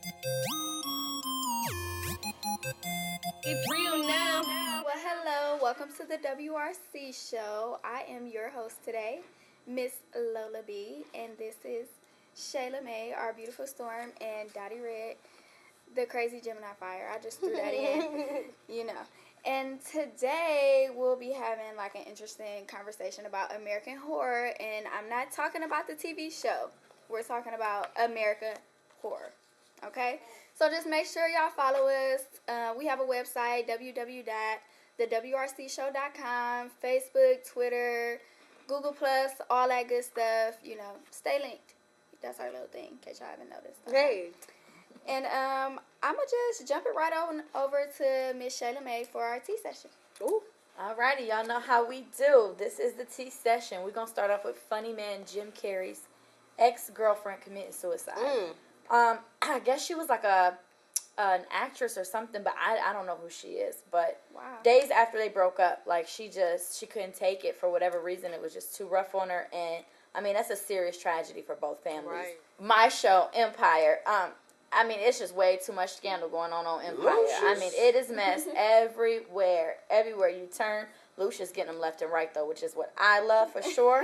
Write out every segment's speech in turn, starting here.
It's real now. Well, hello. Welcome to the WRC Show. I am your host today, Miss Lola B, and this is Shayla May, our beautiful storm, and Dotty Redd, the crazy Gemini fire. I just threw that in, you know. And today we'll be having like an interesting conversation about American horror, and I'm not talking about the TV show. We're talking about American horror, okay? So just make sure y'all follow us. We have a website, www.thewrcshow.com, Facebook, Twitter, Google+, all that good stuff. You know, stay linked. That's our little thing, in case y'all haven't noticed. Hey. And I'm going to just jump it right on over to Miss Shayla May for our tea session. Ooh. Alrighty, y'all know how we do. This is the tea session. We're going to start off with funny man Jim Carrey's ex-girlfriend committed suicide. I guess she was like an actress or something, but I don't know who she is. But days after they broke up, like she couldn't take it for whatever reason. It was just too rough on her, and I mean that's a serious tragedy for both families. Right. My show Empire. I mean it's just way too much scandal going on Empire. I mean it is mess everywhere. Everywhere you turn. Lucia's getting them left and right, though, which is what I love for sure.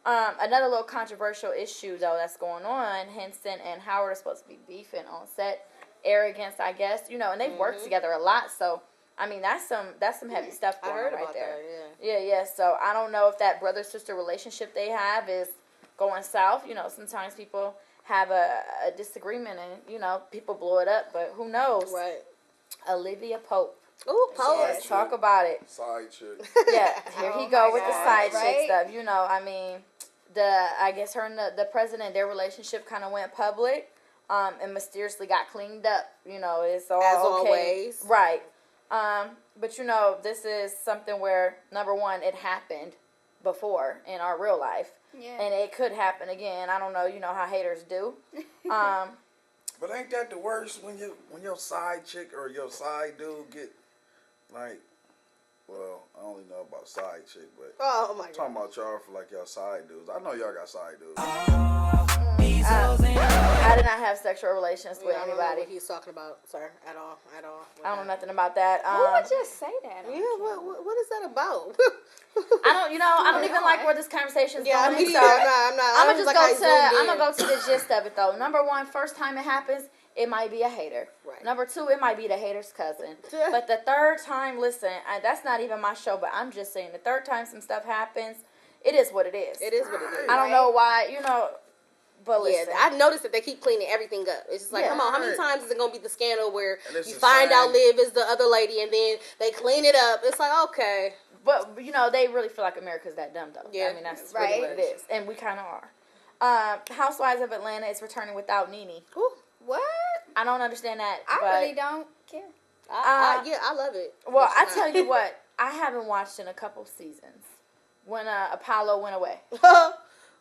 Another little controversial issue, though, that's going on. Henson and Howard are supposed to be beefing on set. Arrogance, I guess. You know, and they've worked together a lot. So, I mean, that's some heavy stuff going on right there. Yeah. So, I don't know if that brother-sister relationship they have is going south. You know, sometimes people have a disagreement and, you know, people blow it up. But who knows? Right. Olivia Pope. Ooh, Pope. Let's talk about it. Side chick. Yeah, here he go with the side right? chick stuff. You know, I mean, I guess her and the president, their relationship kind of went public, and mysteriously got cleaned up. You know, it's all As okay. always. Right. But you know, this is something where number one, it happened before in our real life, and it could happen again. I don't know. You know how haters do. But ain't that the worst when your side chick or your side dude get like, well, I only know about side chick, but Oh my I'm talking God. about y'all for like y'all side dudes. I know y'all got side dudes. I did not have sexual relations with I don't know anybody. what he's talking about, sir, at all. I don't know nothing about that. Who would just say that? Yeah, what is that about? I don't even like where this conversation's Yeah, going. me So either. I'm not. I'm I gonna was like, I'm gonna go to the gist of it though. Number one, first time it happens, it might be a hater. Right. Number two, it might be the hater's cousin. But the third time, listen, that's not even my show, but I'm just saying the third time some stuff happens, it is what it is. It is what it is. I don't know why, you know, but listen. Yeah, I noticed that they keep cleaning everything up. It's just like, Yeah. come on, how many times is it going to be the scandal where And it's you the find same- out Liv is the other lady and then they clean it up? It's like, okay. But, you know, they really feel like America's that dumb, though. Yeah. I mean, that's Right. really what it is. And we kind of are. Housewives of Atlanta is returning without Nene. Ooh, What? I don't understand that. I but, really don't care. I love it. Well, I tell you what, I haven't watched in a couple seasons when Apollo went away.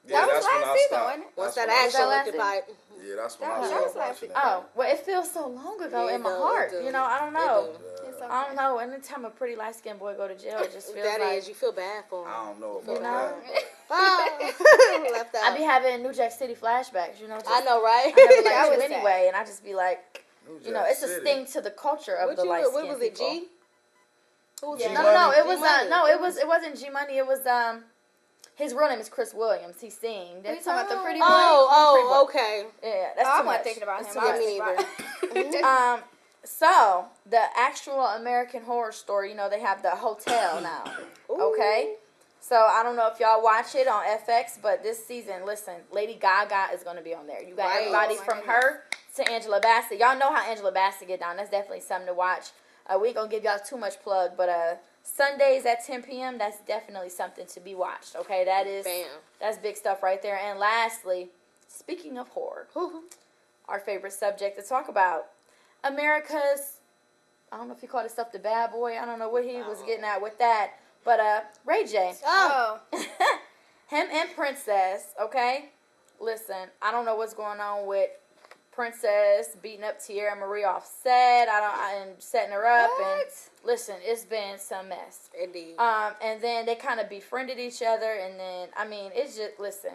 Yeah, That was that's when last I season, stopped. wasn't it? Once That's that when I action that last occupied. Yeah, that's when That I was started last watching it. Oh, well, it feels so long ago Yeah, in my it heart. do. You know, I don't know. It It's I okay. don't know. Anytime a pretty light-skinned boy go to jail, it just feels That like... is, you feel bad for him. I don't know You about know? that. Left out. I be having New Jack City flashbacks, you know. Just, I know, right? I never That liked was you sad. anyway, and I just be like, New you know, Jack it's a City. sting to the culture of the what light-skinned was it, people. G? Who was G it? No, it was G-Money. it wasn't G Money. It was his real name is Chris Williams. He sing. Are you talking about the pretty boy? Oh, okay. Yeah, that's Oh, too I'm much. not thinking about him. It's I too Yeah, was me neither. right. So the actual American Horror Story, you know, they have the hotel now. Okay, so I don't know if y'all watch it on FX, but this season, listen, Lady Gaga is going to be on there. You got Right. everybody Oh, my from goodness. her to Angela Bassett. Y'all know how Angela Bassett get down. That's definitely something to watch. We ain't gonna give y'all too much plug, but Sundays at 10 p.m. That's definitely something to be watched. Okay, that's big stuff right there. And lastly, speaking of horror, our favorite subject to talk about, America's, I don't know if he called himself the bad boy. I don't know what he was getting at with that. But Ray J. Oh. Him and Princess, okay? Listen, I don't know what's going on with Princess beating up Tierra Marie off set. I'm setting her up. What? And listen, it's been some mess. Indeed. And then they kind of befriended each other. And then, I mean, it's just, listen,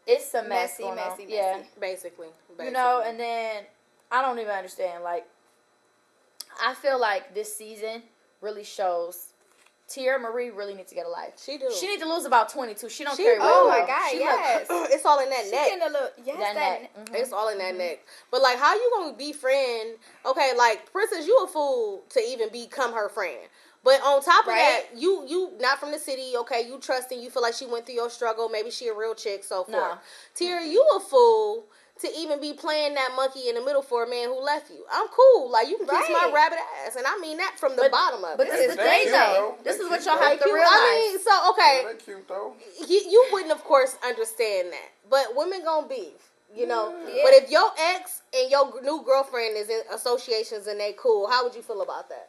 it's some mess Messy, going on. messy, Yeah. messy. Basically. You know, and then I don't even understand. Like, I feel like this season really shows Tierra Marie really needs to get a life. She do. She needs to lose about 22. She don't carry weight. Oh well. my God, She yes. It's all in that She neck. getting a little, yes, That neck. Mm-hmm. It's all in that neck. But like, how you gonna befriend? Okay, like Princess, you a fool to even become her friend. But on top of Right. that, you not from the city. Okay, you trusting. You feel like she went through your struggle. Maybe she a real chick. So forth. No. Tierra, you a fool to even be playing that monkey in the middle for a man who left you. I'm cool. Like, you can kiss my Right. rabbit ass, and I mean that from the bottom of But it. this is the They thing, cute, though. though. This They is what cute, y'all though. have to I realize. mean, so okay. They cute though. You wouldn't, of course, understand that. But women gonna beef, you know. Yeah. But if your ex and your new girlfriend is in associations and they cool, how would you feel about that?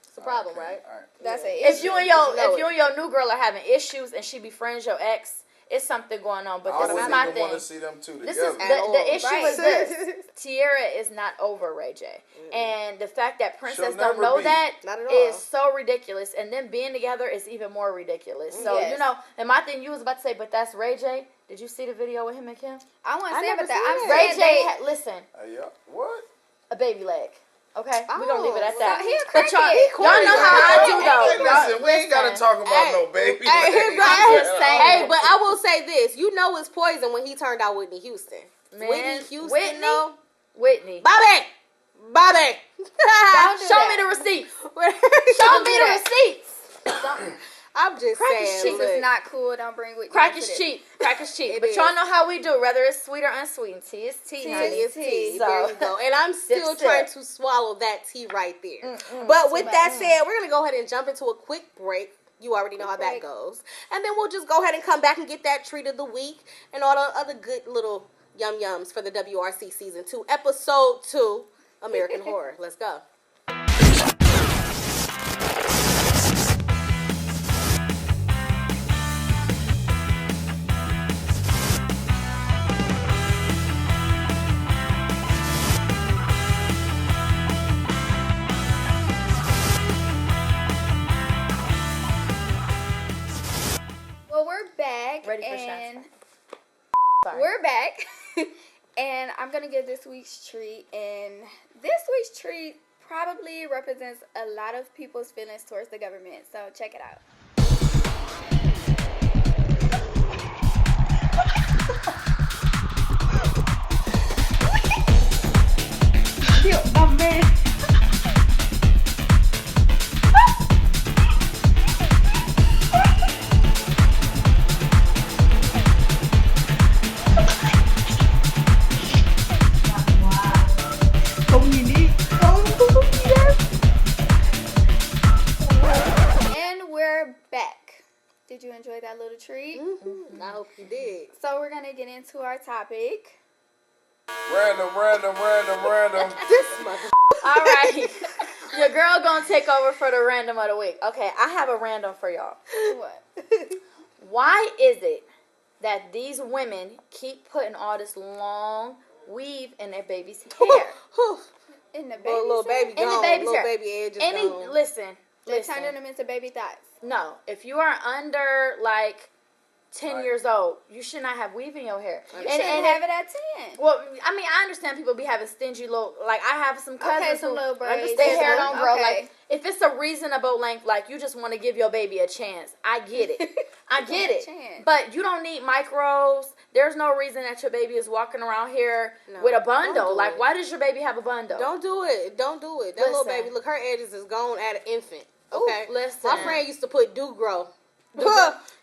It's a problem, right? All right. That's it. If you and your You know if you and your new girl are having issues and she befriends your ex, it's something going on. But I this is wouldn't my even thing. want to see them two This together. is At all. the issue Right. is this: Tierra is not over Ray J, and the fact that Princess She'll don't never know be. that Not at is all. so ridiculous. And them being together is even more ridiculous. So Yes. you know, and my thing you was about to say, but that's Ray J. Did you see the video with him and Kim? I want I to say never about that. seen I'm it. Ray saying J. they. Had, listen, Yeah. What? a baby leg. Okay, we're gonna leave it at Oh, that. he a But y'all, crackhead. y'all know how I do though. Hey, listen, we ain't gotta talk about Hey, no baby. Hey, legs. I'm just saying. Hey, but I will say this: you know, it's poison when he turned out Whitney Houston. Man, Whitney Houston, Whitney? though. Whitney, Bobby. Don't do show that. me the receipts. Show Show me me the receipts. Don't- I'm just Crack his saying. cheeks This look. is not cool. Don't bring with Crack is cheap. Crack is cheap. It But is. y'all know how we do, whether it's sweet or unsweetened. Tea is tea, Tea honey. is It's tea. So- There you go. And I'm still Sip, trying sip. to swallow that tea right there. But with that said, we're going to go ahead and jump into a quick break. You already know how that break. goes. And then we'll just go ahead and come back and get that treat of the week and all the other good little yum-yums for the WRC Season 2, Episode 2, American Horror. Let's go. Well, we're back. Ready for and shots. Sorry. we're back. And I'm going to give this week's treat. And this week's treat probably represents a lot of people's feelings towards the government. So check it out. And we're back. Did you enjoy that little treat? I hope you did. So we're going to get into our topic. Random. This mother. All right. Your girl gonna take over for the random of the week. Okay, I have a random for y'all. What? Why is it that these women keep putting all this long weave in their baby's hair? In the baby Little baby In the gone. baby's Little hair. baby edge is Any gone. listen. They're turning them into baby thoughts. No, if you are under like 10 years old, you should not have weave in your hair. You shouldn't have it at 10. Well, I mean, I understand people be having stingy little, like I have some cousins Okay, some who little braids. their hair don't grow. Okay. Like if it's a reasonable length, like you just want to give your baby a chance, I get it. I get it. chance. But you don't need micros. There's no reason that your baby is walking around here No, with a don't bundle. do Like, it. why does your baby have a bundle? Don't do it. Don't do it. That little Listen. baby, look, her edges is gone at an infant. Okay? listen. My friend used to put do-grow.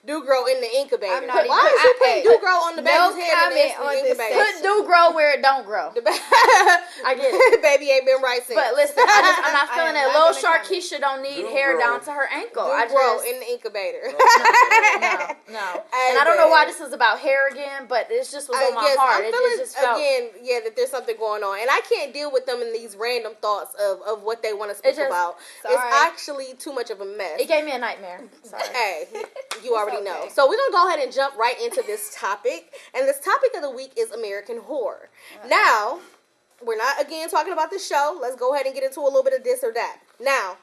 Do-grow in the incubator. I'm not Why even- is she putting hey, do-grow on the no baby's head in comment the on this incubator? Put do grow where it don't grow. I get it. Baby ain't been right since. But listen, I'm not I feeling am that. not Little gonna short comment. Keisha don't need Do hair grow. down to her ankle. I Do-grow just in the incubator. no. And I don't know why this was about hair again, but it just was on my yes, heart. I'm It feeling just felt. again, that there's something going on, and I can't deal with them in these random thoughts of what they want to speak just- about. Sorry. It's actually too much of a mess. It gave me a nightmare. Sorry. Hey, you already okay. know. So we're gonna go ahead and jump right into this topic, and this topic of the week is American Horror. Now, we're not again talking about the show. Let's go ahead and get into a little bit of this or that. Now,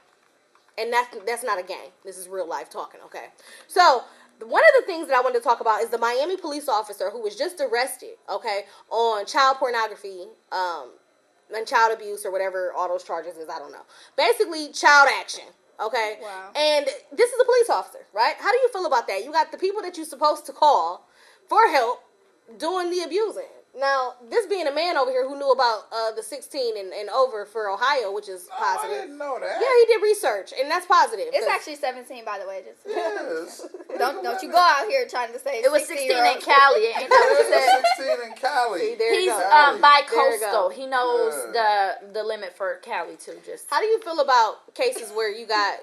and that's not a game. This is real life talking. Okay, so. One of the things that I wanted to talk about is the Miami police officer who was just arrested, okay, on child pornography and child abuse or whatever all those charges is. I don't know. Basically, child action. Okay. Wow. And this is a police officer, right? How do you feel about that? You got the people that you're supposed to call for help doing the abusing. Now, this being a man over here who knew about the 16 and over for Ohio, which is positive. I didn't know that. Yeah, he did research, and that's positive. It's actually 17, by the way. Just Yes. don't you go out here trying to say It was 16 in 16-year-olds. Cali. Ain't that what it said? 16 in Cali. See, there you He's go. Cali. bi-coastal. There you He knows the limit for Cali too. Just How do you feel about cases where you got,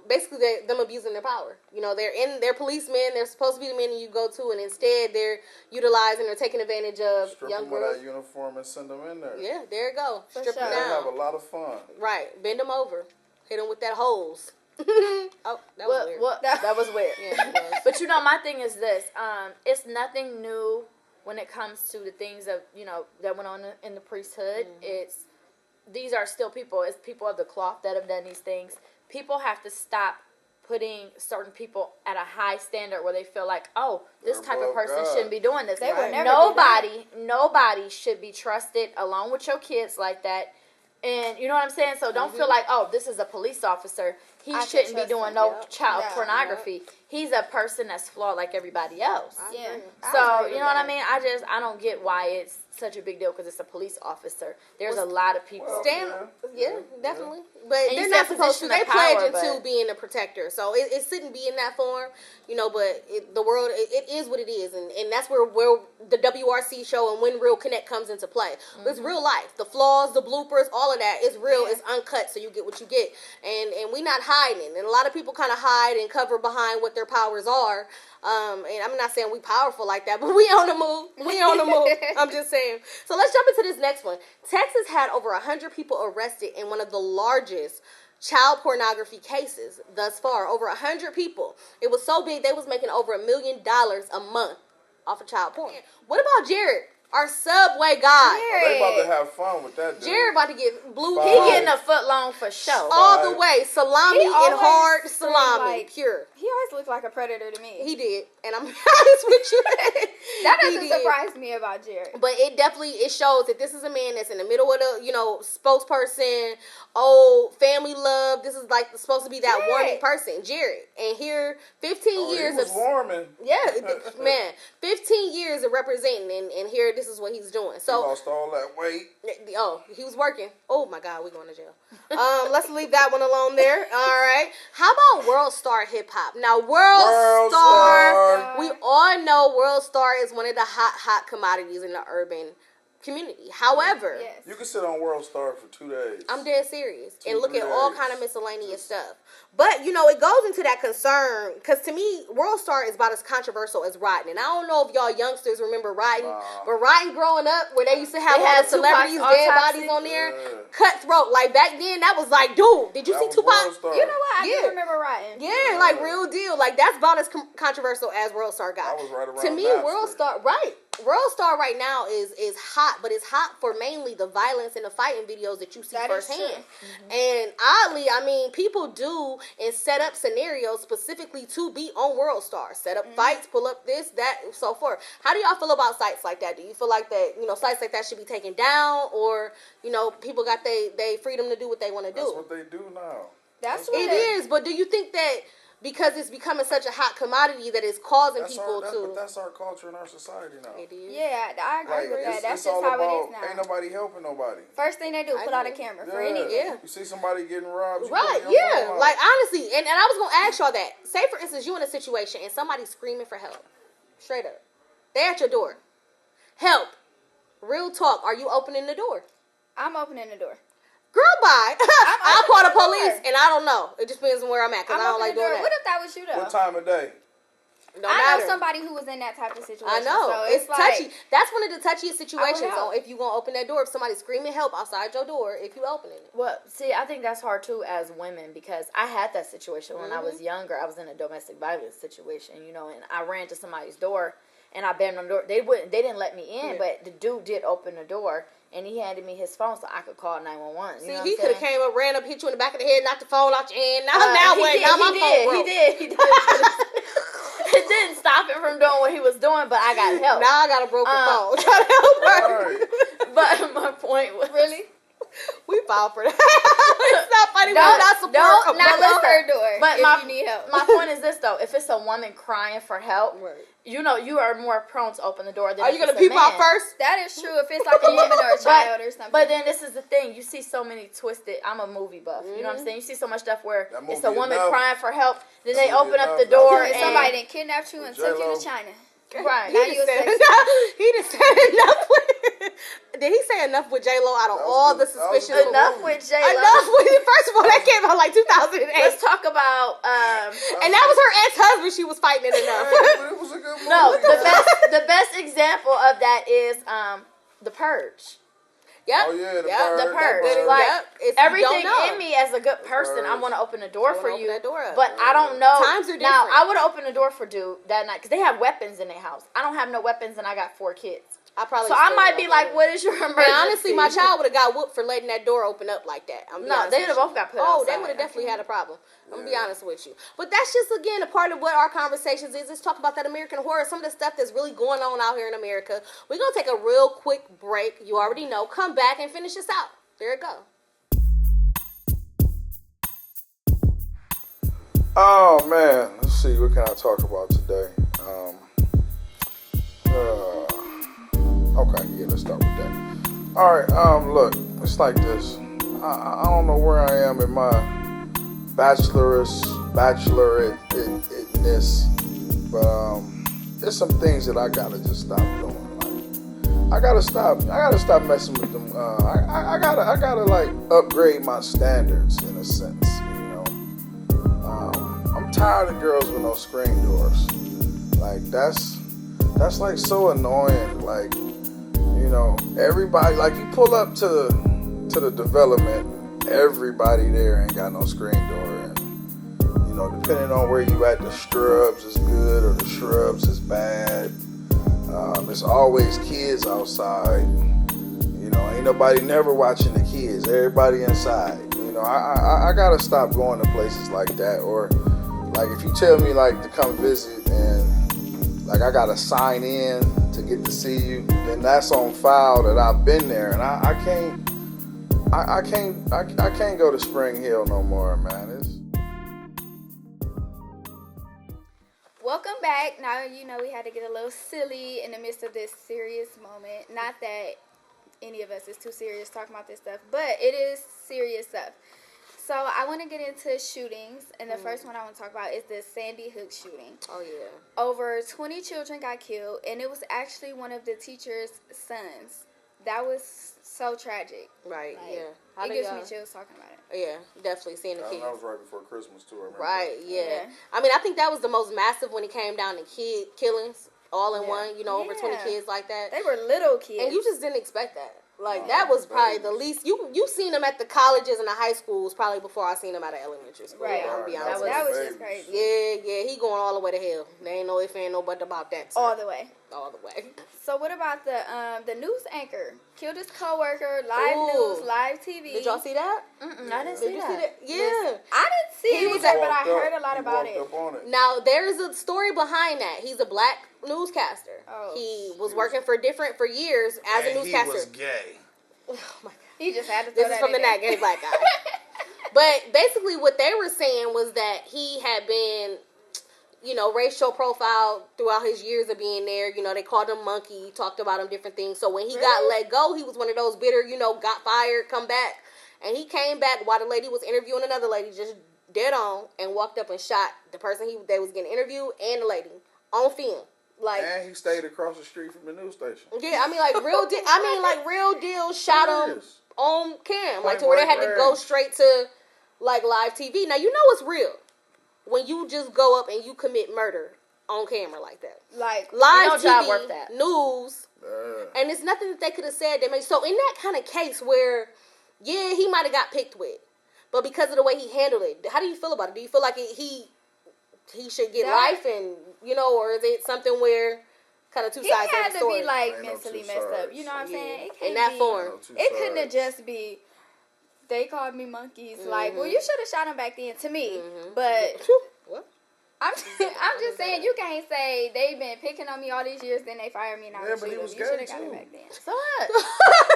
basically them abusing their power? They're policemen. They're supposed to be the men you go to, and instead they're utilizing or taking advantage of Strip young them of girls. that uniform and send them in there. Yeah, there you go. For Strip them sure. They have down. a lot of fun. Right, bend them over, hit them with that hose. Oh, that was weird. that was weird. Yeah, it was. But my thing is this: it's nothing new when it comes to the things of that went on in the priesthood. These are still people. It's people of the cloth that have done these things. People have to stop putting certain people at a high standard where they feel like, oh, this They're type of above person God. shouldn't be doing this. They would never do that. Nobody should be trusted along with your kids like that. And you know what I'm saying? So don't feel like, oh, this is a police officer. He I can shouldn't be trust doing him. no Yep. child Yeah. pornography. He's a person that's flawed like everybody else. Yeah. I So, agree you know with what I that. mean? I don't get why it's such a big deal because it's a police officer. There's a lot of people. Well, Stand, Yeah. yeah, definitely. But And you they're said not supposed to. position They of power, pledge into but- being a protector, so it shouldn't be in that form, But the world, it is what it is, and that's where the WRC show and When Real Connect comes into play. It's real life. The flaws, the bloopers, all of that is real. Yeah. It's uncut, so you get what you get, and we not hiding. And a lot of people kind of hide and cover behind what their powers are. And I'm not saying we powerful like that, but we on the move. We on the move. I'm just saying. So let's jump into this next one. Texas had over 100 people arrested in one of the largest child pornography cases thus far. Over 100 people. It was so big they was making over $1 million a month off of child porn. What about Jared, our Subway guy? They about to have fun with that dude. Jared about to get blue. Fine. He getting a foot long for sure. all the way. Salami He and always hard seemed salami. like- Pure. He always looked like a predator to me. He did. And I'm honest with you. That He doesn't did. surprise me about Jared. But it shows that this is a man that's in the middle of the, spokesperson, family love. This is like supposed to be that Jared. warming person, Jared. And here, 15 years he was of warming. man, 15 years of representing, and here this is what he's doing. He So, lost all that weight. he was working. Oh my God, we're going to jail. Let's leave that one alone there. All right. How about World Star Hip Hop? Now, World Star, we all know World Star is one of the hot commodities in the urban community. However, Yes. You can sit on World Star for 2 days. I'm dead serious and look 2-3 at all days. kind of miscellaneous stuff. But it goes into that concern because to me, World Star is about as controversial as Rotten. And I don't know if y'all youngsters remember Rotten, but Rotten growing up where they used to have They all had the celebrities, Tupac's dead autopsy. bodies on there, Yeah. cutthroat. Like back then, that was like, dude, did you That see was Tupac? World Star. You know what? I Yeah. do remember Rotten. Yeah, like real deal. Like that's about as controversial as World Star got. I was right around To me, Napster. World Star, right? World Star right now is hot, but it's hot for mainly the violence and the fighting videos that you see That is firsthand. true. And oddly, I mean, people do and set up scenarios specifically to be on World Star. Set up fights, pull up this, that, so forth. How do y'all feel about sites like that? Do you feel like that, sites like that should be taken down, or people got they freedom to do what they want to do? That's what they do now. That's what It is, but do you think that because it's becoming such a hot commodity that it's causing people But to? that's our culture and our society now. It is. Yeah, I agree Like, with that. it's That's just all how about, it is now. ain't nobody helping nobody. First thing they do, I put out a agree. camera for anything. Yeah. You see somebody getting robbed, you Right, put your yeah. phone out. Like, honestly, and I was going to ask y'all that. Say, for instance, you in a situation and somebody's screaming for help. Straight up. They're at your door. Help. Real talk. Are you opening the door? I'm opening the door. Girl, bye. I'll call the opening the police, door. and I don't know. It just depends on where I'm at, because I'm I don't like opening the doing door. that. What if that was you, though? What time of day? Don't I matter. know somebody who was in that type of situation. I know. So it's like, touchy. That's one of the touchiest situations help. on if you going to open that door. If somebody's screaming help outside your door, if you opening it. Well, see, I think that's hard too as women because I had that situation when I was younger. I was in a domestic violence situation, and I ran to somebody's door and I banged on the door. They didn't let me in, but the dude did open the door and he handed me his phone so I could call 911. See, he could have came up, ran up, hit you in the back of the head, knocked the phone out your hand. Now He what? did, Now my he phone did, broke. he did. It didn't stop him from doing what he was doing, but I got help. Now I got a broken phone. Trying to help her. Right. But my point was Really? We filed for that. It's not funny. We do not support a Not murder. at her door. But if you need help. my point is this though: if it's a woman crying for help, Right. you know you are more prone to open the door than Are if you gonna it's a peep out man. first? That is true. If it's like a woman or a child or something. But then this is the thing: you see so many twisted. I'm a movie buff. You know what I'm saying? You see so much stuff where That it's a movie woman Enough. crying for help, then That they movie open up the Enough. door And and somebody done kidnapped you and took you J-Lo. to China. right. Now you a sex He just said enough with. Did he say enough with J-Lo out of That was all good. the That was suspicions? good. Enough with J-Lo. Enough with. First of all, that came out like 2008. Let's talk about And that was her ex-husband she was fighting in enough. But it was a good movie. no the best example of that is The Purge. Yep. Oh, yeah, The Yep. Purge. The Purge. That Like Yep. If you everything don't know. in me as a good person, I Purge. want to open the door I wanna for open you. that door up. But I don't know. Times are Now different. I would have opened the door for dude that night because they have weapons in their house. I don't have no weapons and I got 4 kids. I probably So I still might don't be know. like, "What is your emergency?" And honestly, my child would have got whooped for letting that door open up like that. I'm be No, honest they'd with have you. both got put Oh, they outside. would have definitely had a problem. I'm gonna be Yeah. honest with you. But that's just again a part of what our conversations is. Let's talk about that American horror, some of the stuff that's really going on out here in America. We're gonna take a real quick break. You already know. Come back and finish this out. There it go. Oh man, let's see. What can I talk about today? Okay, yeah, let's start with that. All right. Look, it's like this. I don't know where I am in my bachelorness, but there's some things that I gotta just stop doing. Like, I gotta stop messing with them. I gotta like upgrade my standards in a sense. I'm tired of girls with no screen doors. Like that's like so annoying. Like, everybody, like you pull up to the development, everybody there ain't got no screen door, and depending on where you at, the shrubs is good or the shrubs is bad. It's always kids outside. Ain't nobody never watching the kids. Everybody inside. I gotta stop going to places like that. Or like if you tell me like to come visit and like I gotta sign in to get to see you, then that's on file that I've been there, and I can't go to Spring Hill no more, man. Welcome back. Now we had to get a little silly in the midst of this serious moment. Not that any of us is too serious talking about this stuff, but it is serious stuff. So I want to get into shootings, and the first one I want to talk about is the Sandy Hook shooting. Oh yeah. Over 20 children got killed, and it was actually one of the teacher's sons. That was so tragic. Right. Like, Yeah. It gives me chills talking about it. Yeah, definitely seeing the kids. That was right before Christmas too. I remember. Right, yeah. Yeah. I mean, I think that was the most massive when it came down to kid killings, all in one, over 20 Yeah. kids like that. They were little kids. And you just didn't expect that. Like, that was probably the least. You seen them at the colleges and the high schools probably before I seen them at the elementary school. Right. I'll be honest That with was you. just crazy. Yeah, he going all the way to hell. There ain't no if, ain't no but about that. All the way. All the way. So what about the news anchor? Killed his coworker, live Ooh. news, live TV. Did y'all see that? I didn't Did you see that? Yeah. I didn't see He it was either, but Walked I up. heard a lot He about walked it. up on it. Now, there's a story behind that. He's a black newscaster. Oh. He was working for years as a newscaster. He was gay. Oh my God. He just had to throw This is that from the in there. Nat Gay Black Guy. But basically what they were saying was that he had been, racial profile throughout his years of being there. They called him monkey, talked about him, different things. So when he got let go, he was one of those bitter, got fired, come back. And he came back while the lady was interviewing another lady, just dead on, and walked up and shot the person they was getting interviewed and the lady on film. Like, And he stayed across the street from the news station. yeah, real deal shot him Serious. on cam, like Point to where they had blank to go range. straight to like live TV. Now you know it's real when you just go up and you commit murder on camera like that. Like, Live job TV, worth that. news, and it's nothing that they could have said that made. So in that kind of case where, yeah, he might have got picked with, but because of the way he handled it, how do you feel about it? Do you feel like he should get life, and or is it something where kind of two he sides had of the to story? be like Ain't no mentally two messed up. sides. You know what I'm saying? It In couldn't that be, form. It couldn't have just be. They called me monkeys. Like, well, you should have shot him back then. To me, but What? I'm just saying, you can't say they've been picking on me all these years, then they fired me and I Yeah, was but he was You should gay, have got it too. back then. So what?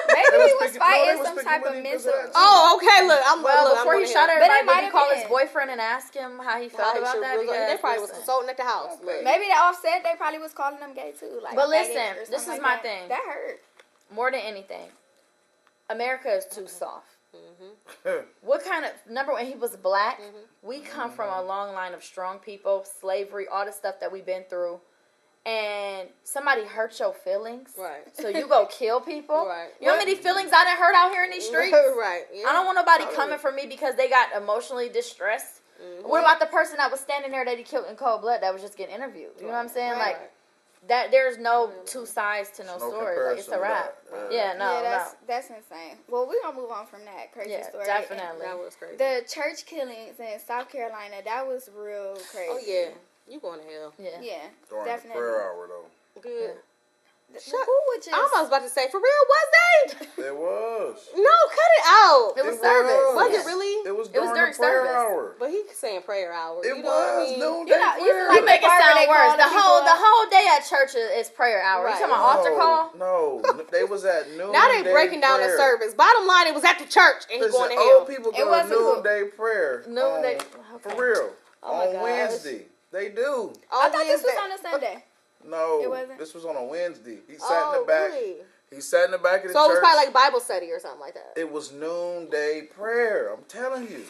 Maybe They he was was picking- no, fighting they was some picking type of with him 'cause mental. of that. Oh, okay. Look, Well, look, before I'm he shot her. But everybody, it might did he have call been. his boyfriend and ask him how he felt about that? They probably was Listen. consulting at the house. Look. Maybe the Offset, they probably was calling them gay too. Like, But faggot listen, or this something is like my that. thing. That hurt. More than anything, America is too soft. Yeah. What kind of number one? He was black. We come from a long line of strong people, slavery, all the stuff that we've been through, and somebody hurt your feelings. Right. So you go kill people. Right. You know how many feelings I done hurt out here in these streets? Right. Yeah. I don't want nobody coming for me because they got emotionally distressed. What about the person that was standing there that he killed in cold blood that was just getting interviewed? You know what I'm saying? Right. Like that. There's no two sides to no No story. Like, it's a comparison to wrap. that. Yeah. No. That's insane. Well, we're gonna move on from that crazy Yeah. story. Definitely. That was crazy. The church killings in South Carolina, that was real crazy. Oh yeah, you going to hell? Yeah. Yeah, During definitely. the prayer hour, though. Good. Who would just? I was about to say, for real, was they? It was. No, cut it out. It was It service. Was Yeah. it really? It was during during the prayer service. hour. But he's saying prayer hour. It you know what I was mean? noonday You know, you prayer. like You make it Barbara, sound they worse. call The the whole people- day at church is prayer hour. Right. You talking about altar call? No, they was at noonday. Now they breaking down the prayer. service. Bottom line, it was at the church, and he's Listen, going to old hell. people It go to wasn't cool. noonday prayer. Noonday- For okay. real. Oh my on gosh. Wednesday. They do. I thought this was on a Sunday. No, It wasn't? this was on a Wednesday. He sat in the Oh, back. really? He sat in the back of the So it was church. probably like Bible study or something like that. It was noonday prayer. I'm telling you.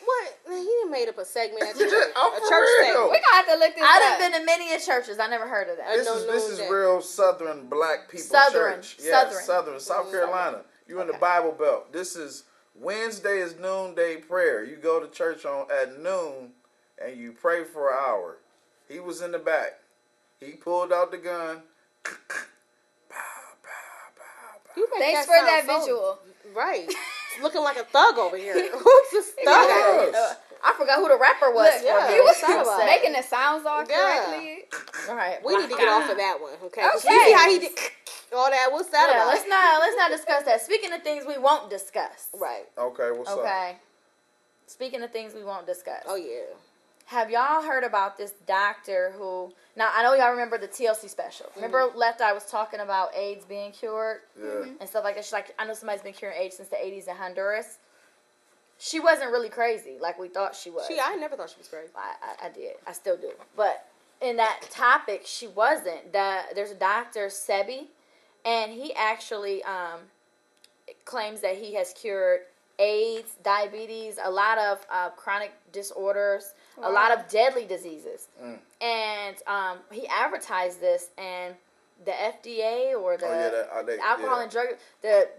What? Man, he done made up a segment at the church. I'm A for church real. segment. We gonna have to look this I up. done been in many churches. I never heard of that. This no is noonday. real Southern black people Southern. church. Yes, Southern. Southern, South Carolina. You in the Bible Belt. This is Wednesday is noonday prayer. You go to church at noon and you pray for an hour. He was in the back. He pulled out the gun. You make Thanks for sound that so- visual. Right. Looking like a thug over here. Who's this thug? Yes. I forgot who the rapper was. Look, for yeah, me. he was talk about it. making the sounds all Yeah. correctly. All right. We need to get off of that one, okay? 'Cause Okay. You see how he did all that? What's that Yeah, about? let's not discuss that. Speaking of things we won't discuss. Right. Okay, what's up? Okay. Speaking of things we won't discuss. Oh yeah. Have y'all heard about this doctor who? Now I know y'all remember the TLC special. Remember Left Eye was talking about AIDS being cured Yeah. and stuff like that. She's like, I know somebody's been curing AIDS since the 80s in Honduras. She wasn't really crazy like we thought she was. I never thought she was crazy. I did. I still do. But in that topic, she wasn't. There's a doctor, Sebi, and he actually claims that he has cured AIDS, diabetes, a lot of chronic disorders, a lot of deadly diseases. And he advertised this, and the FDA or the Alcohol and Drug,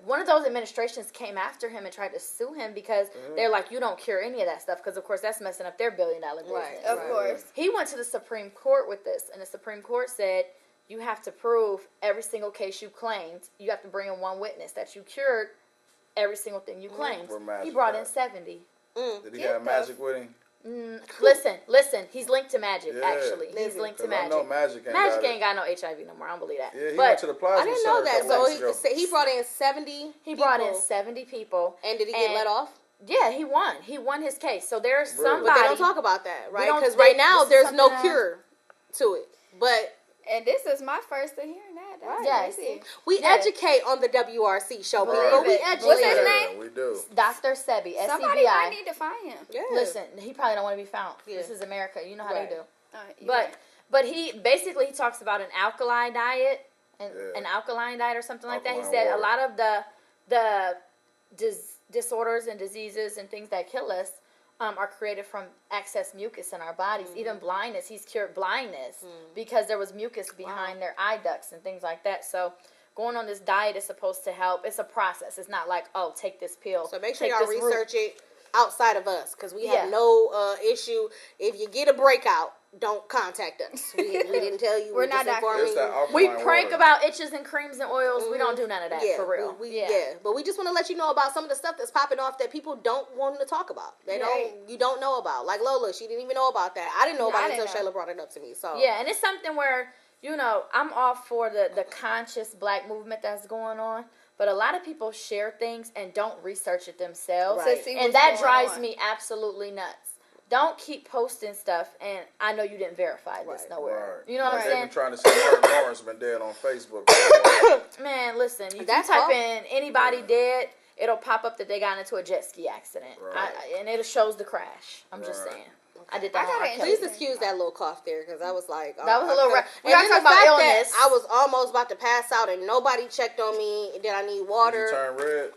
one of those administrations came after him and tried to sue him because they're like, you don't cure any of that stuff, because of course that's messing up their $1 billion business. Right. Of course. He went to the Supreme Court with this, and the Supreme Court said you have to prove every single case you claimed. You have to bring in one witness that you cured every single thing you claimed. Where Magic He brought in at? 70. Did he have magic with him? Listen. He's linked to Magic. Yeah. Actually, he's linked to 'Cause I Magic. know Magic Ain't got no HIV no more. I don't believe that. Yeah, he but went to the plasma I didn't center know a that. couple So weeks ago. he brought in 70. he brought in people. 70 people. And did he get let off? Yeah, he won. He won his case. So there's Really? somebody. But they don't talk about that, right? don't- Because they- right now this is there's no something cure to it. But And this is my first to hearing that. That's Yes. crazy. we Yeah. educate on the WRC show, Right. people. We Believe it. educate. What's his Yeah, name? we do. Dr. Sebi, Somebody might SEBI. need to find him. Yeah. Listen, he probably don't want to be found. Yeah. This is America. You know how Right. they do. You're But right. but he basically he talks about an alkali diet and Yeah. an alkaline diet or something like that. He Alkaline said water. a lot of the disorders and diseases and things that kill us are created from excess mucus in our bodies. Even blindness. He's cured blindness because there was mucus behind their eye ducts and things like that. So going on this diet is supposed to help. It's a process. It's not like, oh, take this pill. So make sure take y'all this root. research it outside of us, because we Yeah. have no issue. If you get a breakout, don't contact us. We didn't tell you. We're not It's informing that you. alkaline We prank water. about itches and creams and oils. We don't do none of that, Yeah, for real. yeah. But we just want to let you know about some of the stuff that's popping off that people don't want to talk about. You don't know about. Like Lola, she didn't even know about that. I didn't know about it until Shayla brought it up to me. So Yeah, and it's something where, you know, I'm all for the conscious black movement that's going on, but a lot of people share things and don't research it themselves. To see And what's that going drives on. me absolutely nuts. don't keep posting stuff, and I know you didn't verify this nowhere. Right. You know what I'm They've saying? been trying to say Martin Lawrence been dead on Facebook. Man, listen, if you That's type all. in anybody dead, it'll pop up that they got into a jet ski accident. Right. And it shows the crash. I'm just Right. saying. I did that. I got on an R. Kelly. Please excuse that little cough there, because I was like, That was a little rough. We And gotta then talk the about fact that illness. I was almost about to pass out, and nobody checked on me. Did I need Did water? you turn red?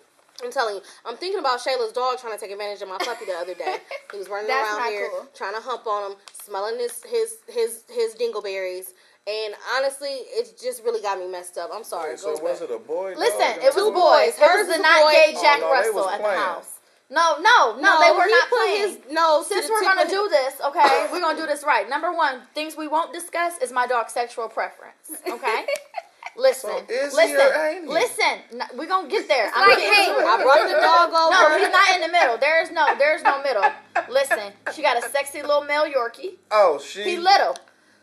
I'm telling you, I'm thinking about Shayla's dog trying to take advantage of my puppy the other day. He was running That's around not here cool. trying to hump on him, smelling his dingleberries, and honestly, it just really got me messed up. I'm sorry. Wait, so was it a boy? Listen, dog? it was Two boys. boys. It Hers was the was a not boy. gay Oh, Jack no, they Russell was at the playing. house. No, they were he not put playing. his nose. Since to the we're tip gonna of do this, okay, we're gonna do this right. Number one, things we won't discuss is my dog's sexual preference. Okay, listen, So is he or ain't he? listen. We're gonna get there. I'm like getting to Hank. it. I brought the dog over. No, he's not in the middle. There's no middle. Listen, she got a sexy little male Yorkie. Oh, she. He little.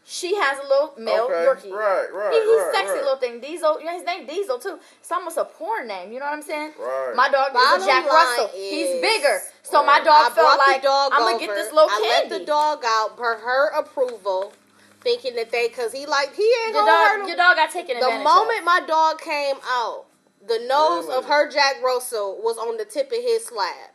She has a little male Okay, Yorkie. right, He's sexy right. little thing. Diesel. You know, his name Diesel too. It's almost a porn name. You know what I'm saying? Right. My dog is Bottom a Jack line Russell. is- He's bigger. So Right. my I dog felt brought like the dog I'm over. gonna get this little I candy. let the dog out per her approval, thinking that because he ain't Your gonna hurt him. dog got taken The advantage moment of. my dog came out, the nose Really? of her Jack Russell was on the tip of his slab.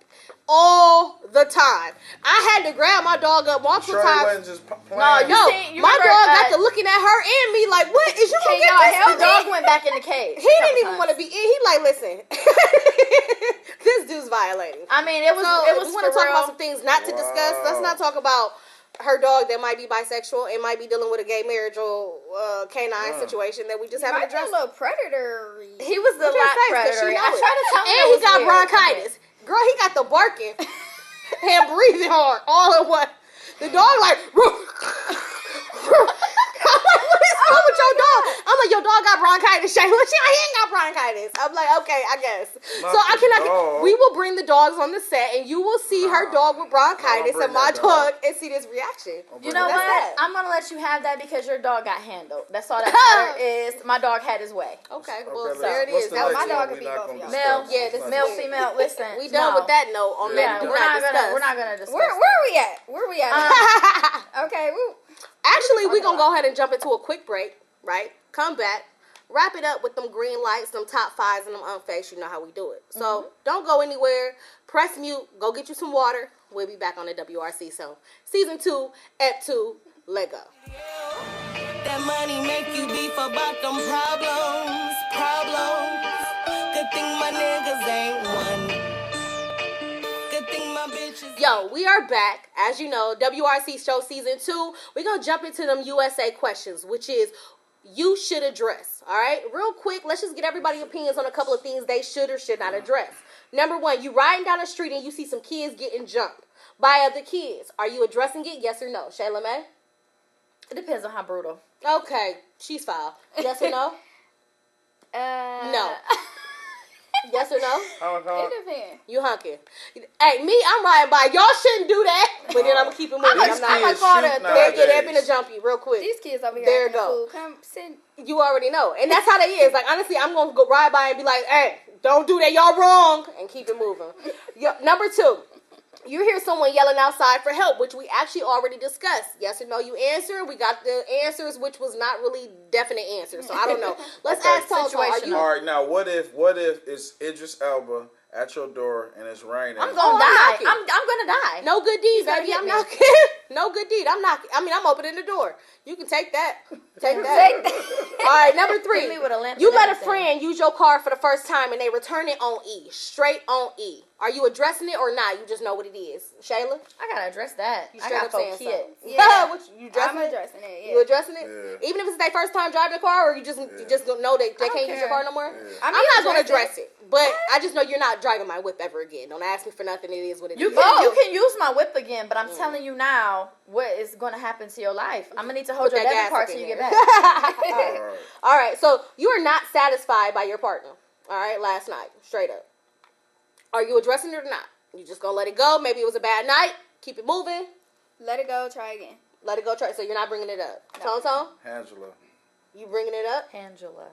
All the time. I had to grab my dog up multiple Sure, he times. wasn't just playing. No, you No, seen- you my remember, dog got to looking at her and me like, what? Is you gonna Can get y'all this help? for The dog me? went back in the cage. He didn't even want to be in. He like, listen, this dude's violating. I mean, it was. So it if was we want to for talk real. about some things not to discuss, let's not talk about her dog that might be bisexual and might be dealing with a gay marital canine situation that we just haven't Might be a addressed. little predator. He was the With your lot face, 'cause predator. she know I it. tried to tell him And that he was got weird. bronchitis. Girl, he got the barking and breathing hard all in one. The dog like, I'm like, what is wrong with your dog? I'm like, your dog got bronchitis, Shayla. She like, he ain't got bronchitis. I'm like, okay, I guess. Not So I the cannot. dog. We will bring the dogs on the set, and you will see her dog with bronchitis bring and my that dog. dog, and see this reaction. You know That's what? that. I'm gonna let you have that because your dog got handled. That's all that matters. Is my dog had his way. Okay, well, Okay, there it what's is. the That was next my dog one could we be not both gonna y'all. Male, discuss? Yeah, Let's this not is male, discuss. female. Listen, We done with that note on Yeah, that. Do we're not not gonna. discuss. We're not gonna discuss. Where are we at? Where we at? Okay, woo. Actually, we're talking going to go ahead and jump into a quick break, right? Come back, wrap it up with them green lights, them top fives, and them unfaced. You know how we do it. So don't go anywhere. Press mute. Go get you some water. We'll be back on the WRC Show. Season 2, Ep 2, let go. That money make you beef about them problems. Good thing my niggas ain't one. Good thing my bitches. Yo, we are back. As you know, WRC Show Season 2. We're going to jump into them USA questions, which is you should address. All right? Real quick, let's just get everybody's opinions on a couple of things they should or should not address. Number one, you riding down the street and you see some kids getting jumped by other kids. Are you addressing it? Yes or no? Shayla May? It depends on how brutal. Okay, she's foul. Yes or no? No. Yes or no? It depends. You hunking. Hey, me, I'm riding by. Y'all shouldn't do that. But then I'm going to keep it moving. I'm not. kids call shoot it- There been a jumpy real quick. These kids over here There acting you go. a fool. Come sit. You already know. And that's how they is. Like, honestly, I'm going to go ride by and be like, hey, don't do that. Y'all wrong. And keep it moving. Number 2. You hear someone yelling outside for help, which we actually already discussed. Yes or no, you answer. We got the answers, which was not really definite answers. So I don't know. Let's Okay. ask Toto. Are you? All right, now what if it's Idris Elba at your door and it's raining? I'm gonna I'm die. knocking. I'm gonna die. No good deed, gonna baby. hit I'm me. knocking. No good deed. I'm knocking. I mean, I'm opening the door. You can take that. Take that. Take that. All right, number 3. Hit me with a lamp You and let a everything. friend use your car for the first time and they return it on E. Straight on E. Are you addressing it or not? You just know what it is. Shayla? I gotta address that. You I straight got up 4 saying kids. something. Yeah. What, you I'm addressing it? addressing it. Yeah. You addressing it? Yeah. Even if it's their first time driving the car, or you just don't know that they I don't can't use your care. car no more? Yeah. I'm not going to address it, but I just know you're not driving my whip ever again. Don't ask me for nothing. It is what it is. You can use my whip again, but I'm telling you now what is going to happen to your life. I'm gonna need to hold Put your that debit card gas till up you in get there. back. All right. All right, so you are not satisfied by your partner. All right, last night, straight up. Are you addressing it or not? You just gonna let it go? Maybe it was a bad night. Keep it moving. Let it go. Try again. Let it go. Try. So you're not bringing it up. No. Tom, Angela. you bringing it up? Angela.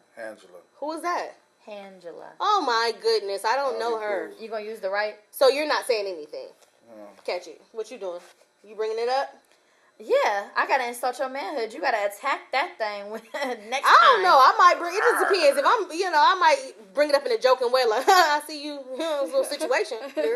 Who is that? Angela. Oh my goodness, I don't know her. cool. You gonna use the right? So you're not saying anything. No. Catch it. What you doing? You bringing it up? Yeah, I gotta insult your manhood. You gotta attack that thing when, next I don't time. know. I might bring it. Just depends. If I'm, I might bring it up in a joking way, like, I see you, this little situation here.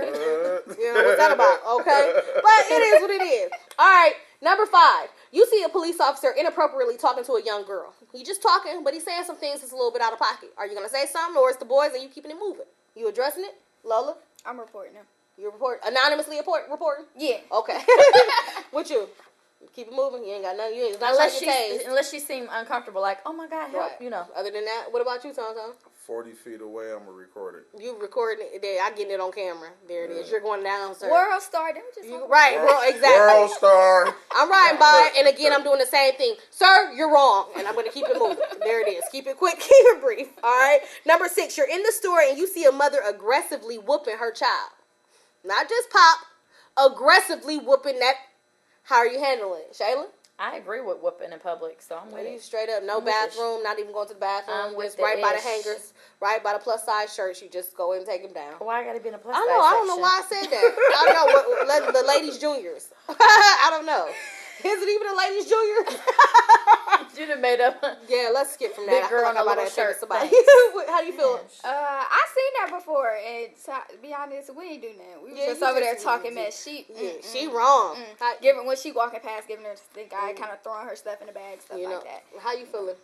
What's that about? Okay, but it is what it is. All right, number 5. You see a police officer inappropriately talking to a young girl. He just talking, but he's saying some things that's a little bit out of pocket. Are you gonna say something, or it's the boys and you keeping it moving? You addressing it, Lola? I'm reporting him. You anonymously reporting? Yeah. Okay. What you? Keep it moving. You ain't got nothing. You ain't not unless she seem uncomfortable, like, oh my God, help, right. Other than that, what about you, Tom? 40 feet away, I'm gonna record it. You recording it there? I getting it on camera. There it is. You're going down, sir. World star. Them just right, world, exactly. World star. I'm riding by, and again, I'm doing the same thing. Sir, you're wrong, and I'm going to keep it moving. There it is. Keep it quick, keep it brief. All right. Number 6, you're in the store, and you see a mother aggressively whooping her child. Not just pop, aggressively whooping that. How are you handling it, Shayla? I agree with whooping in public, so I'm with You it. straight up, no bathroom, not even going to the bathroom. I'm with Just right by the ish. hangers, right by the plus size shirts. You just go and take them down. Why I gotta be in a plus I size know. I don't know section? why I said that. I don't know. The ladies juniors. I don't know. Is it even a ladies junior? You done made up. Yeah, let's skip from that. Big girl I in feel a like I'm little about to shirt. somebody. Thanks. How do you feel? I seen that before, and to be honest, we ain't do nothing. We was just over there talking mess. She wrong. when she walking past, giving her the guy kind of throwing her stuff in the bag, stuff like that. How you feeling?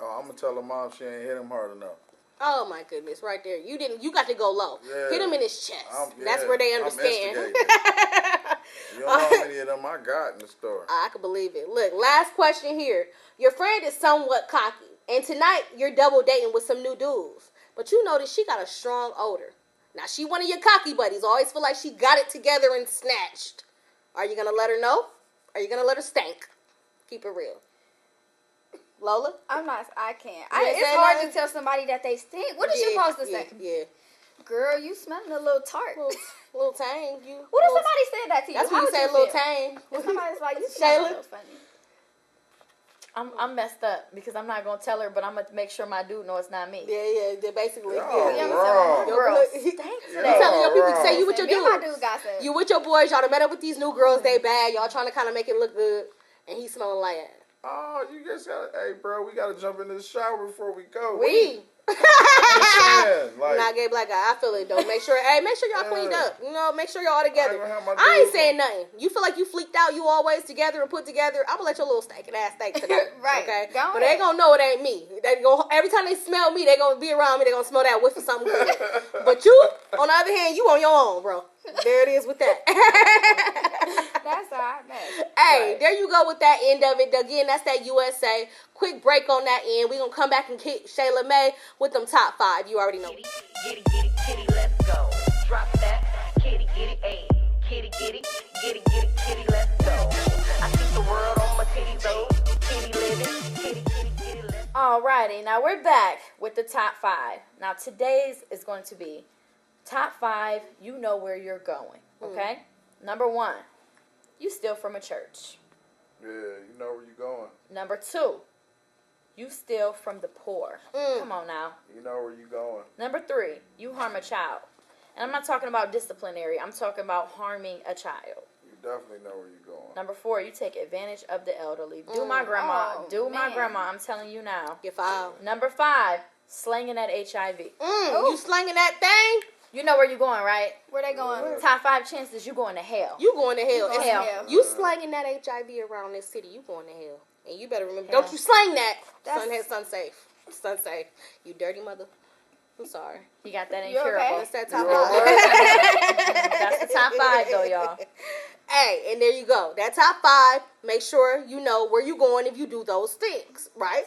Oh, I'm gonna tell her mom she ain't hit him hard enough. Oh my goodness, right there. You didn't. You got to go low. Yeah. Hit him in his chest. That's where they understand. You don't know how many of them I got in the store. I can believe it. Look, last question here. Your friend is somewhat cocky, and tonight you're double dating with some new dudes. But you notice she got a strong odor. Now, she one of your cocky buddies. Always feel like she got it together and snatched. Are you going to let her know? Are you going to let her stank? Keep it real. Lola? I'm not. I can't. You It's hard to tell somebody that they stink. What is you supposed to say? Yeah. Girl, you smelling a little tart. Little tang. What if somebody said that to you? That's How when you would say feel? little tang. If somebody's like, you Shayla? smell a little funny. I'm messed up because I'm not gonna tell her, but I'm gonna make sure my dude know it's not me. Yeah, basically. Y'all Yeah. wrong. Girl, You thanks telling your people, say you with your Me and my dude. dude got that. You with your boys, y'all done met up with these new girls, they bad, y'all trying to kind of make it look good, and he's smelling like that. Oh, you just gotta, hey, bro, we gotta jump in this shower before we go. I'm Like, not gay black guy. I feel it though. Make sure y'all cleaned up. You know, make sure y'all all together. I ain't saying nothing. You feel like you fleeked out, you always together and put together. I'm gonna let your little stinking ass stink tonight. Right. Okay. Go But they ahead. gonna know it ain't me. They gonna every time they smell me, they gonna be around me. They gonna smell that whiff of something good. But you, on the other hand, you on your own, bro. There it is with that. That's all right, man. Hey, there you go with that end of it. Again, that's that USA. Quick break on that end. We're going to come back and kick Shayla May with them top 5. You already know. Kitty, kitty, kitty, let's go. Drop that. Kitty, kitty, ayy. Kitty, kitty, kitty, kitty, kitty, let's go. I see the world on my titties, though. Kitty living. Kitty, kitty, kitty, let's go. Alrighty, now we're back with the top 5. Now today's is going to be top 5. You know where you're going. Okay. Number 1, you steal from a church. yeah, you know where you going. Number 2, you steal from the poor. Come on now. You know where you going. Number 3, you harm a child. And I'm not talking about disciplinary. I'm talking about harming a child. You definitely know where you going. Number 4, you take advantage of the elderly. Do my grandma. Oh, Do my man. grandma. I'm telling you now. Get filed. Number 5, slinging that HIV. You slinging that thing? You know where you're going, right? Where they going? Top 5 chances you going to hell. You going to hell. going to hell. You slanging that HIV around this city, you going to hell. And you better remember, don't you slang that. Son safe. Son safe. You dirty mother. I'm sorry. You got that You incurable. okay? That's that top You 5. That's the top 5 though, y'all. Hey, and there you go. That top 5, make sure you know where you're going if you do those things, right?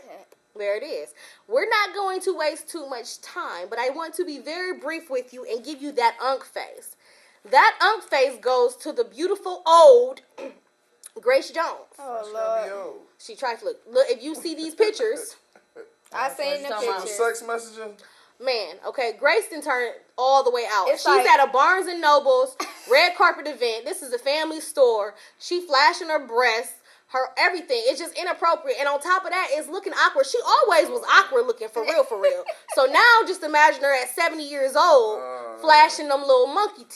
There it is. We're not going to waste too much time, but I want to be very brief with you and give you that unk face. That unk face goes to the beautiful old Grace Jones. Oh, Yo, Lord. She tries to look, if you see these pictures, I seen the So the pictures. sex messaging. man, okay, Grace done turned all the way out. It's She's like- at a Barnes & Noble's red carpet event. This is a family store. She flashing her breasts. Her everything. It's just inappropriate. And on top of that, it's looking awkward. She always was awkward looking, for real, for real. So now just imagine her at 70 years old flashing them little monkey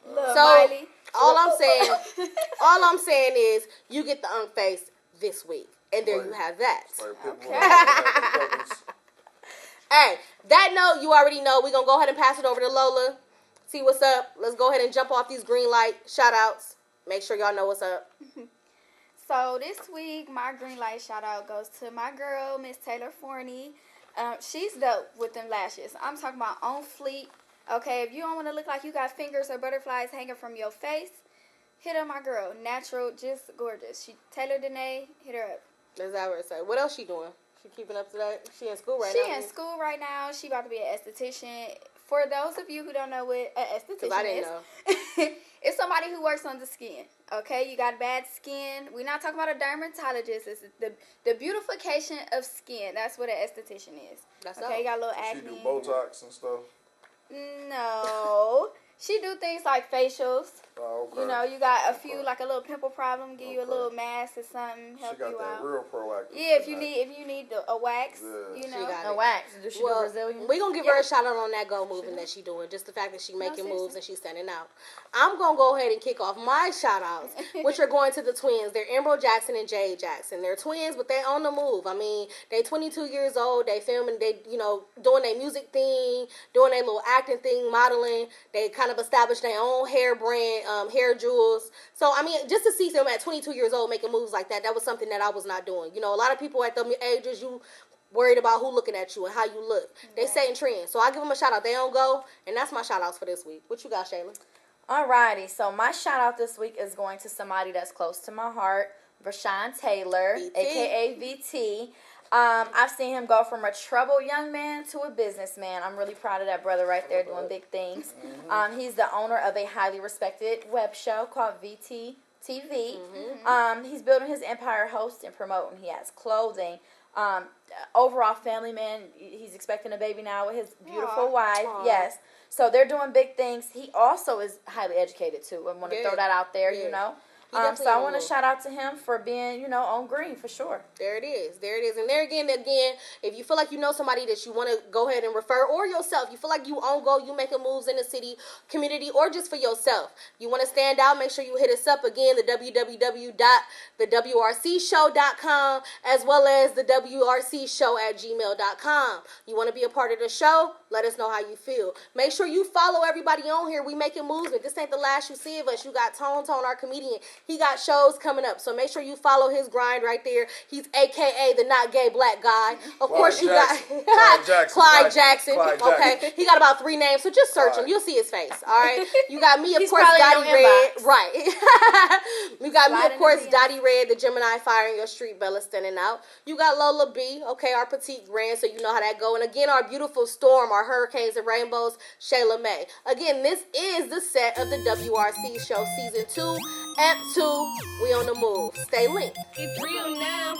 Little So Miley. All I'm saying is you get the unk face this week, and there you have that. Hey, that note, you already know. We're going to go ahead and pass it over to Lola. See what's up. Let's go ahead and jump off these green light shout-outs. Make sure y'all know what's up. So this week, my green light shout-out goes to my girl, Miss Taylor Forney. She's dope with them lashes. I'm talking about on fleek. Okay, if you don't want to look like you got fingers or butterflies hanging from your face, hit up my girl. Natural, just gorgeous. Taylor Danae, hit her up. That's what I would say. What else she doing? She keeping up to that? She in school right now? She in school right now. She about to be an esthetician. For those of you who don't know what an esthetician I didn't is, know. it's somebody who works on the skin. Okay, you got bad skin. We're not talking about a dermatologist. It's the beautification of skin. That's what an esthetician is. That's okay. You got a little acne. She do Botox and stuff. No. She do things like facials. Oh, okay. You know, you got a few, like a little pimple problem, give you a little mask or something, help she got you that out. real proactive. Yeah, if you need a wax, you know. She got A wax. Does she do Brazilian? We're going to give her a shout out on that go moving that she doing. Just the fact that she making moves and she's standing out. I'm going to go ahead and kick off my shout outs, which are going to the twins. They're Emerald Jackson and Jade Jackson. They're twins, but they on the move. I mean, they 22 years old. They filming, they, doing their music thing, doing their little acting thing, modeling. They kind of established their own hair brand, hair jewels. So, I mean, just to see them at 22 years old making moves like that was something that I was not doing. A lot of people at the ages, you worried about who looking at you and how you look. They setting trends. So I give them a shout out. They don't go, and that's my shout outs for this week. What you got, Shayla? Alrighty, so my shout out this week is going to somebody that's close to my heart, Rashawn Taylor, VT. aka VT. I've seen him go from a troubled young man to a businessman. I'm really proud of that brother right there doing big things. He's the owner of a highly respected web show called VT TV. He's building his empire, hosting and promoting. He has clothing. Overall family man. He's expecting a baby now with his beautiful wife. Aww. Yes. So they're doing big things. He also is highly educated too. I want to throw that out there, So I want to shout out to him for being, on green for sure. There it is. And there again, if you feel like you know somebody that you want to go ahead and refer, or yourself, you feel like you on go, you making moves in the city, community, or just for yourself, you want to stand out, make sure you hit us up again, the www.thewrcshow.com, as well as the WRCShow@gmail.com. You want to be a part of the show? Let us know how you feel. Make sure you follow everybody on here. We making moves, but this ain't the last you see of us. You got Tone, our comedian. He got shows coming up, so make sure you follow his grind right there. He's AKA the not gay black guy. Of course, you got Clyde Jackson. Okay, he got about 3 names, so just search him. You'll see his face. All right. You got me, of course, Dotty Redd. Right. You got me, of course, Dotty Redd, the Gemini fire in your street, Bella standing out. You got Lola B. Okay, our petite grand, so you know how that go. And again, our beautiful storm, our hurricanes and rainbows, Shayla May. Again, this is the set of the WRC Show Season 2. Ep 2, we on the move. Stay linked. It's real now.